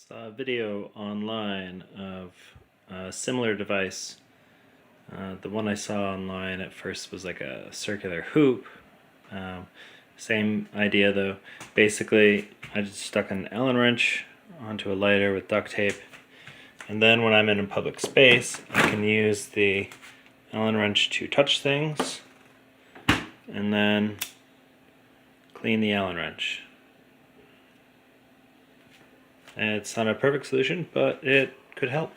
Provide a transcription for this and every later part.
Saw a video online of a similar device. The one I saw online at first was like a circular hoop. Same idea though. Basically, I just stuck an Allen wrench onto a lighter with duct tape, and then when I'm in a public space, I can use the Allen wrench to touch things and then clean the Allen wrench. And it's not a perfect solution, but it could help.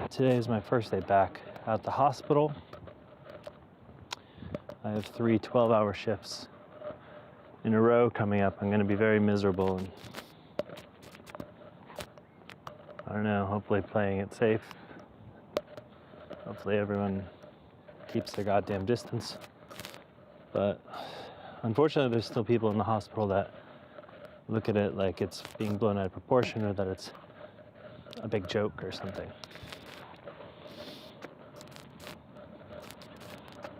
Today is my first day back at the hospital. I have 3 12-hour shifts in a row coming up. I'm going to be very miserable, and I don't know, hopefully playing it safe. Hopefully everyone keeps their goddamn distance. But unfortunately, there's still people in the hospital that look at it like it's being blown out of proportion or that it's a big joke or something.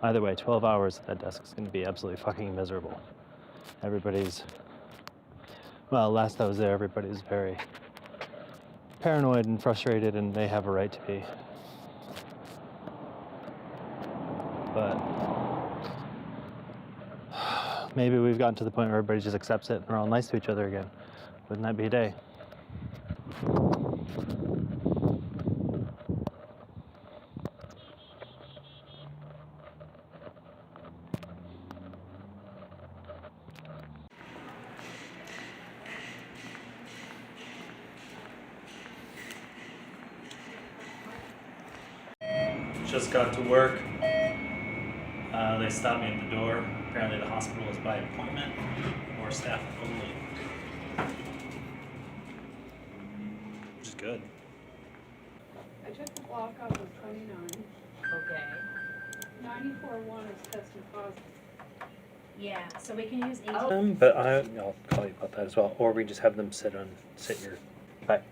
Either way, 12 hours at that desk is going to be absolutely fucking miserable. Last I was there, everybody's very paranoid and frustrated, and they have a right to be. But maybe we've gotten to the point where everybody just accepts it and we're all nice to each other again. Wouldn't that be a day? Just got to work. They stopped me at the door. Apparently the hospital is by appointment or staff only, which is good. I took the block off of 29. Okay. 94-1 is tested positive. Yeah, so we can use 18. But I'll call you about that as well. Or we just have them sit your. Bye.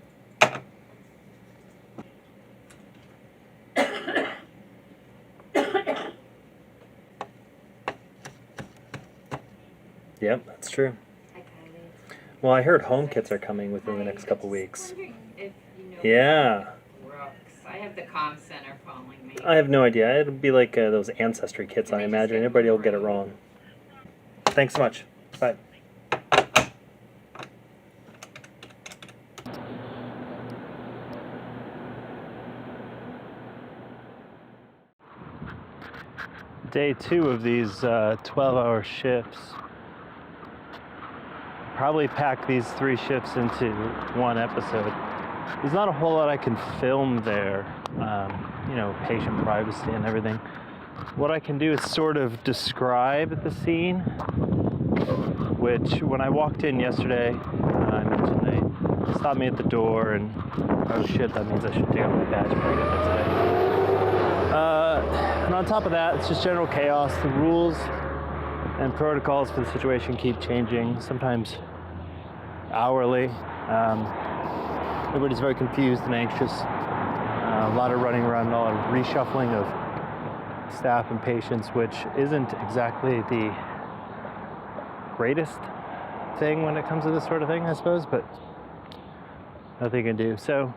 Yep, that's true. Hi, Kylie. Well, I heard home kits are coming within the next couple weeks. If you know Yeah. Brooks. I have the comm center calling me. I have no idea. It'll be like those ancestry kits, I imagine. Everybody will get it wrong. Thanks so much. Bye. Day 2 of these 12-hour shifts. Probably pack these 3 shifts into one episode. There's not a whole lot I can film there, patient privacy and everything. What I can do is sort of describe the scene, which when I walked in yesterday, I mentioned they stopped me at the door, and oh shit, that means I should take off my badge before I get there today. And on top of that, it's just general chaos. The rules and protocols for the situation keep changing, sometimes hourly. Everybody's very confused and anxious. A lot of running around, a lot of reshuffling of staff and patients, which isn't exactly the greatest thing when it comes to this sort of thing, I suppose, but nothing you can do. So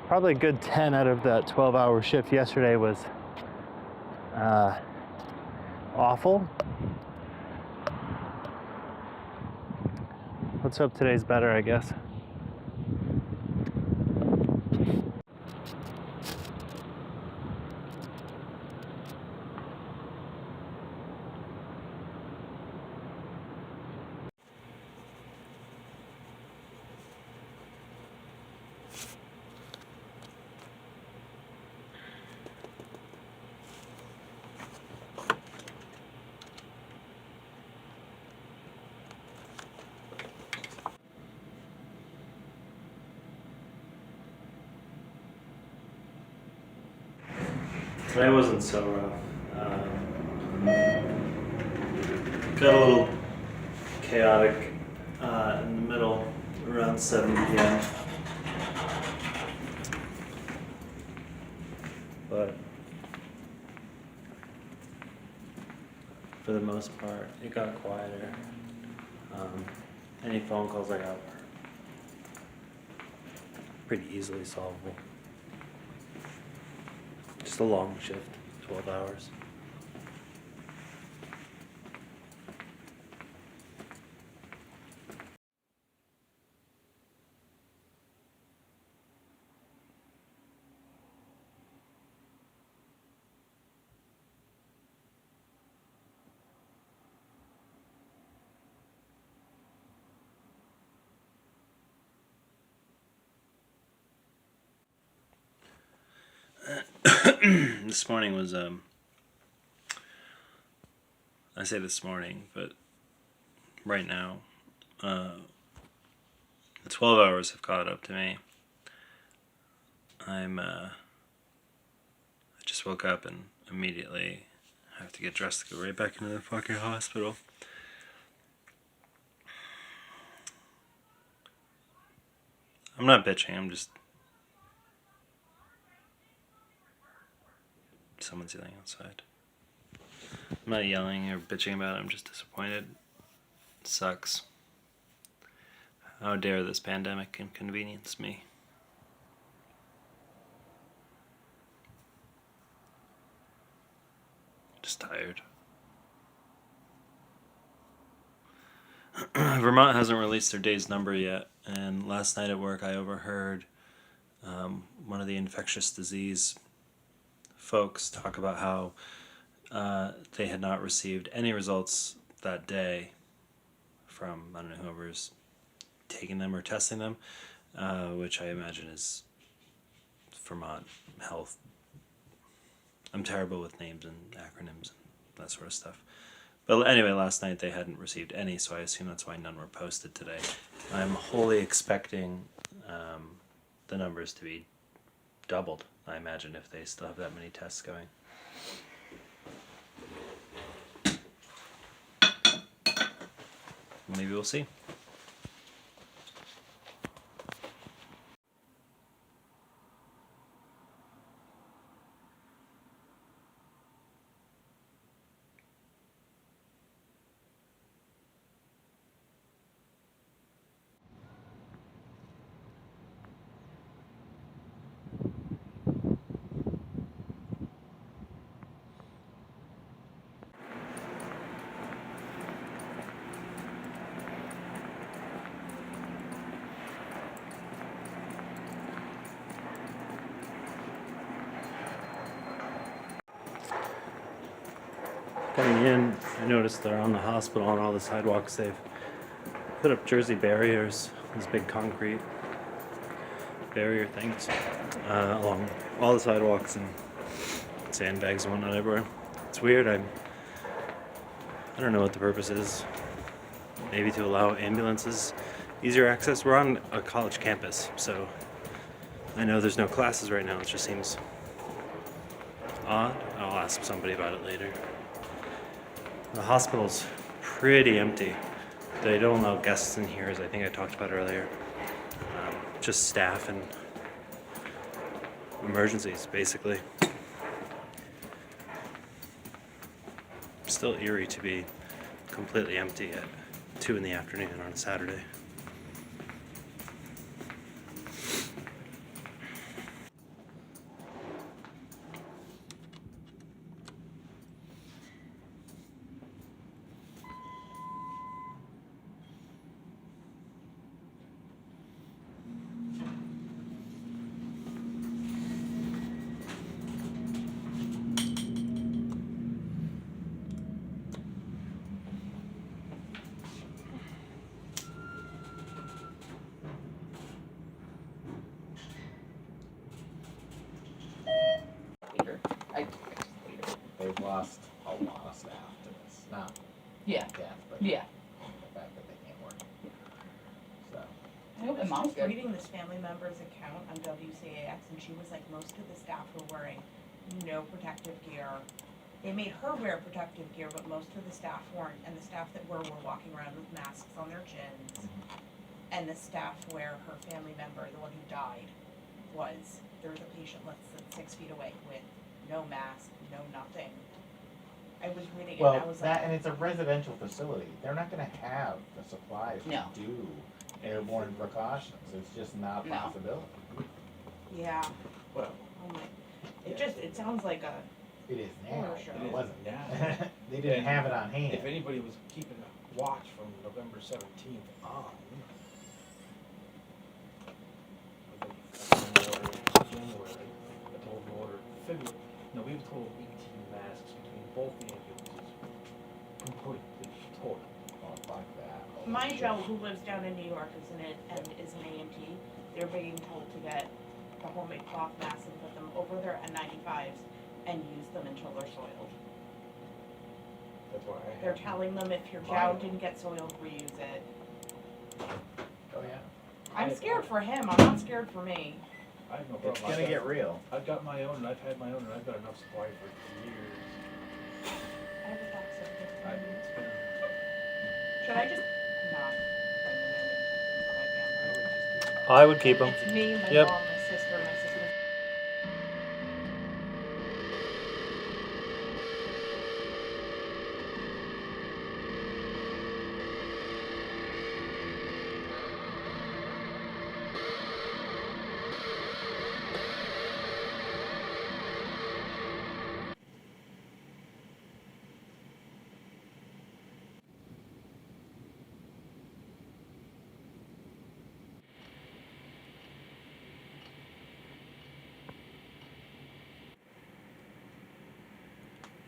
probably a good 10 out of that 12-hour shift yesterday was awful. Let's hope today's better, I guess. Today wasn't so rough. Got a little chaotic in the middle around 7 p.m. But for the most part, it got quieter. Any phone calls I got were pretty easily solvable. Just a long shift, 12 hours. This morning was I say this morning, but right now, the 12 hours have caught up to me. I just woke up and immediately have to get dressed to go right back into the fucking hospital. I'm not bitching, I'm just... Someone's yelling outside. I'm not yelling or bitching about it, I'm just disappointed. It sucks. How dare this pandemic inconvenience me. Just tired. Vermont hasn't released their day's number yet, and last night at work I overheard one of the infectious disease folks talk about how they had not received any results that day from, I don't know, whoever's taking them or testing them, which I imagine is Vermont Health. I'm terrible with names and acronyms and that sort of stuff. But anyway, last night they hadn't received any, so I assume that's why none were posted today. I'm wholly expecting the numbers to be doubled, I imagine, if they still have that many tests going. Maybe we'll see. Coming in, I noticed they're on the hospital on all the sidewalks. They've put up Jersey barriers, these big concrete barrier things, along all the sidewalks and sandbags and whatnot everywhere. It's weird. I don't know what the purpose is. Maybe to allow ambulances easier access. We're on a college campus, so I know there's no classes right now. It just seems odd. I'll ask somebody about it later. The hospital's pretty empty. They don't allow guests in here, as I think I talked about earlier. Just staff and emergencies, basically. Still eerie to be completely empty at 2 in the afternoon on a Saturday. They've lost a lot of staff to this. Not Yeah, death, but yeah. the fact that they can't work. So, I hope I mom's was good. reading this family member's account on WCAX, and she was like, most of the staff were wearing no protective gear. They made her wear protective gear, but most of the staff weren't, and the staff that were walking around with masks on their chins. And the staff where her family member, the one who died, there was a patient less than 6 feet away with no mask, no nothing. I was reading it and I Well, was that, like, and it's a residential facility, they're not gonna have the supplies to No. do airborne precautions, it's just not a No. possibility. yeah, Well, I'm like, Yeah. it sounds like a, It is now, Horror show. but It it is wasn't. now. They didn't And have it on hand. if anybody was keeping a watch from November 17th on, I told them to order February. No, we were told 18 masks between both the ambulances. Completely total. Oh, fuck that. Holy my shit. Joe, who lives down in New York, and is an AMT, they're being told to get the homemade cloth masks and put them over their N95s and use them until they're soiled. That's why I They're have telling them if your Mine. jowl didn't get soiled, reuse it. Oh, yeah. I'm scared for him, I'm not scared for me. I have no It's problem. gonna get real. I've got my own, and I've had my own, and I've got enough supply for years. I have a box of It's been, Should I just not bring them in and keep them for my I family? would just keep I would keep them. It's me, my Yep. mom, my sister.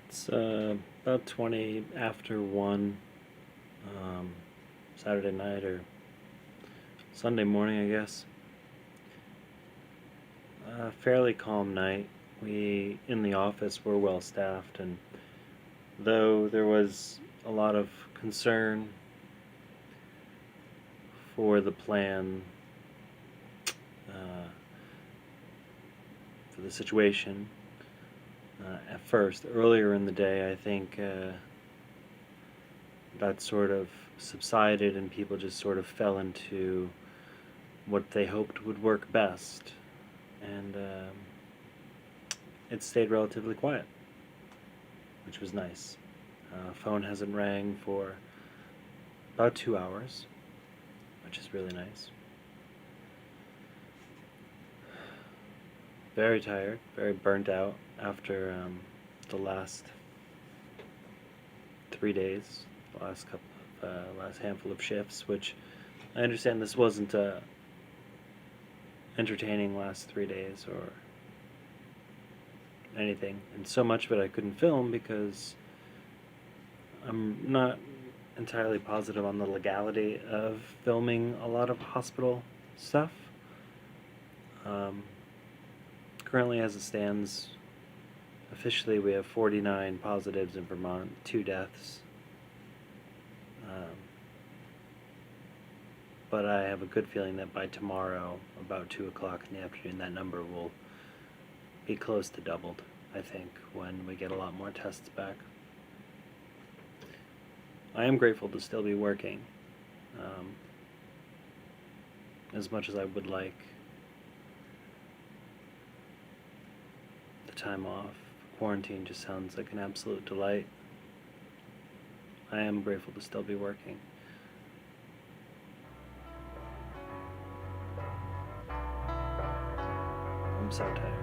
It's about 20 after 1 Saturday night or Sunday morning, I guess. Fairly calm night. We, in the office, were well staffed, and though there was a lot of concern for the plan, for the situation, at first, earlier in the day, I think that sort of subsided and people just sort of fell into what they hoped would work best. And it stayed relatively quiet, which was nice. Phone hasn't rang for about 2 hours, which is really nice. Very tired, very burnt out after the last 3 days, the last handful of shifts, which I understand this wasn't a entertaining last 3 days or anything, and so much of it I couldn't film because I'm not entirely positive on the legality of filming a lot of hospital stuff. Currently, as it stands, officially we have 49 positives in Vermont, 2 deaths. But I have a good feeling that by tomorrow, about 2 o'clock in the afternoon, that number will be close to doubled, I think, when we get a lot more tests back. I am grateful to still be working, as much as I would like the time off. Quarantine just sounds like an absolute delight. I am grateful to still be working. I'm so tired.